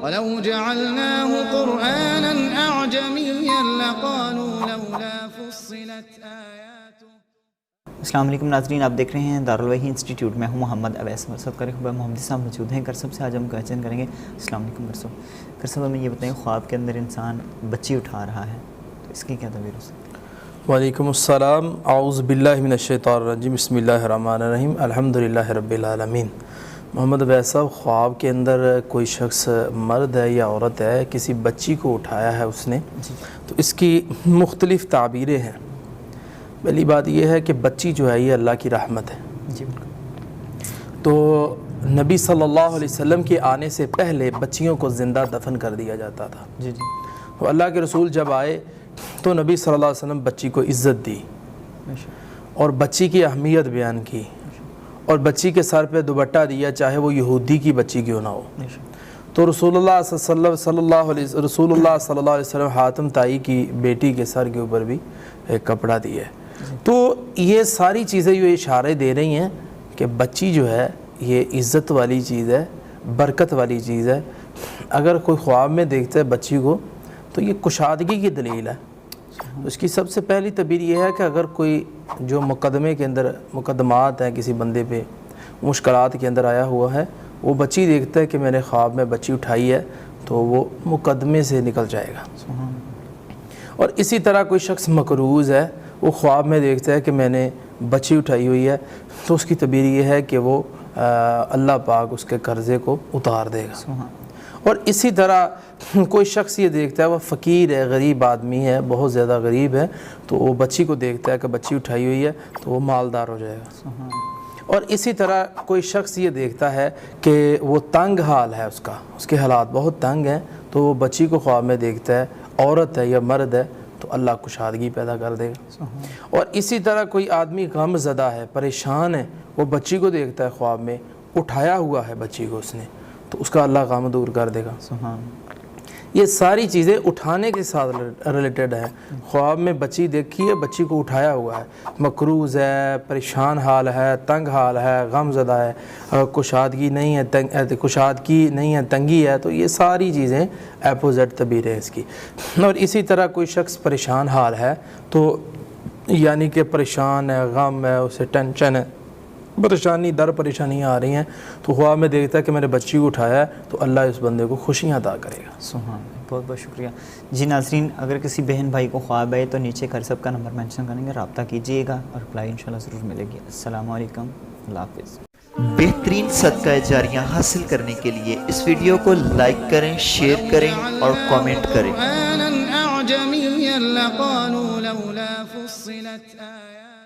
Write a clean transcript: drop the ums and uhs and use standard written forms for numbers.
وَلَوْ جَعَلْنَاهُ قُرْآنًا أَعْجَمِيًّا لَقَالُوا لَوْلَا فُصِّلَتْ آيَاتُهُ۔ السلام علیکم ناظرین، آپ دیکھ رہے ہیں دارالوحی انسٹیٹیوٹ میں ہوں محمد اویس مرصد کرے خبر محمد صاحب موجود ہیں کرسب سے۔ آج ہم کویسچن کریں گے۔ السلام علیکم کرسب، ہمیں یہ بتائیں خواب کے اندر انسان بچی اٹھا رہا ہے تو اس کی کیا تعبیر ہو سکتی ہے؟ وعلیکم السلام، اعوذ باللہ من الشیطان الرجیم، بسم اللہ الرحمن الرحیم، الحمدللہ رب العالمین۔ محمد اویس صاحب، خواب کے اندر کوئی شخص مرد ہے یا عورت ہے، کسی بچی کو اٹھایا ہے اس نے، تو اس کی مختلف تعبیریں ہیں۔ پہلی بات یہ ہے کہ بچی جو ہے یہ اللہ کی رحمت ہے جی بالکل۔ تو نبی صلی اللہ علیہ وسلم کے آنے سے پہلے بچیوں کو زندہ دفن کر دیا جاتا تھا۔ جی جی۔ تو اللہ کے رسول جب آئے تو نبی صلی اللہ علیہ وسلم بچی کو عزت دی اور بچی کی اہمیت بیان کی، اور بچی کے سر پہ دوپٹہ دیا، چاہے وہ یہودی کی بچی کیوں نہ ہو۔ تو رسول اللہ صلی اللہ علیہ وسلم حاتم طائی کی بیٹی کے سر کے اوپر بھی ایک کپڑا دیا ہے۔ تو یہ ساری چیزیں جو اشارے دے رہی ہیں کہ بچی جو ہے یہ عزت والی چیز ہے، برکت والی چیز ہے۔ اگر کوئی خواب میں دیکھتا ہے بچی کو تو یہ کشادگی کی دلیل ہے۔ اس کی سب سے پہلی تعبیر یہ ہے کہ اگر کوئی جو مقدمے کے اندر مقدمات ہیں کسی بندے پہ، مشکلات کے اندر آیا ہوا ہے، وہ بچی دیکھتا ہے کہ میں نے خواب میں بچی اٹھائی ہے تو وہ مقدمے سے نکل جائے گا۔ اور اسی طرح کوئی شخص مقروض ہے، وہ خواب میں دیکھتا ہے کہ میں نے بچی اٹھائی ہوئی ہے، تو اس کی تعبیر یہ ہے کہ وہ اللہ پاک اس کے قرضے کو اتار دے گا۔ اور اسی طرح کوئی شخص یہ دیکھتا ہے وہ فقیر ہے، غریب آدمی ہے، بہت زیادہ غریب ہے، تو وہ بچی کو دیکھتا ہے کہ بچی اٹھائی ہوئی ہے تو وہ مالدار ہو جائے گا۔ اور اسی طرح کوئی شخص یہ دیکھتا ہے کہ وہ تنگ حال ہے، اس کے حالات بہت تنگ ہیں، تو وہ بچی کو خواب میں دیکھتا ہے، عورت ہے یا مرد ہے، تو اللہ کشادگی پیدا کر دے گا۔ اور اسی طرح کوئی آدمی غم زدہ ہے، پریشان ہے، وہ بچی کو دیکھتا ہے خواب میں، اٹھایا ہوا ہے بچی کو اس نے، تو اس کا اللہ غم دور کر دے گا۔ یہ ساری چیزیں اٹھانے کے ساتھ ریلیٹڈ ہیں۔ خواب میں بچی دیکھی ہے، بچی کو اٹھایا ہوا ہے، مقروض ہے، پریشان حال ہے، تنگ حال ہے، غم زدہ ہے، کشادگی نہیں ہے، تنگی ہے، تو یہ ساری چیزیں اپوزٹ تعبیر ہے اس کی۔ اور اسی طرح کوئی شخص پریشان حال ہے تو یعنی کہ پریشان ہے، غم ہے، اسے ٹینشن ہے، پریشانی در پریشانیاں آ رہی ہیں، تو خواب میں دیکھتا ہے کہ میں نے بچی کو اٹھایا ہے تو اللہ اس بندے کو خوشیاں عطا کرے گا۔ سبحان اللہ، بہت بہت شکریہ جی۔ ناظرین، اگر کسی بہن بھائی کو خواب آئے تو نیچے کرسب کا نمبر مینشن کریں گے، رابطہ کیجیے گا اور رپلائی انشاءاللہ ضرور ملے گی۔ السلام علیکم، اللہ حافظ۔ بہترین صدقہ جاریہ حاصل کرنے کے لیے اس ویڈیو کو لائک کریں، شیئر کریں اور کامنٹ کریں۔ قرآناً أعجميا لقالوا لولا فصلت آياته۔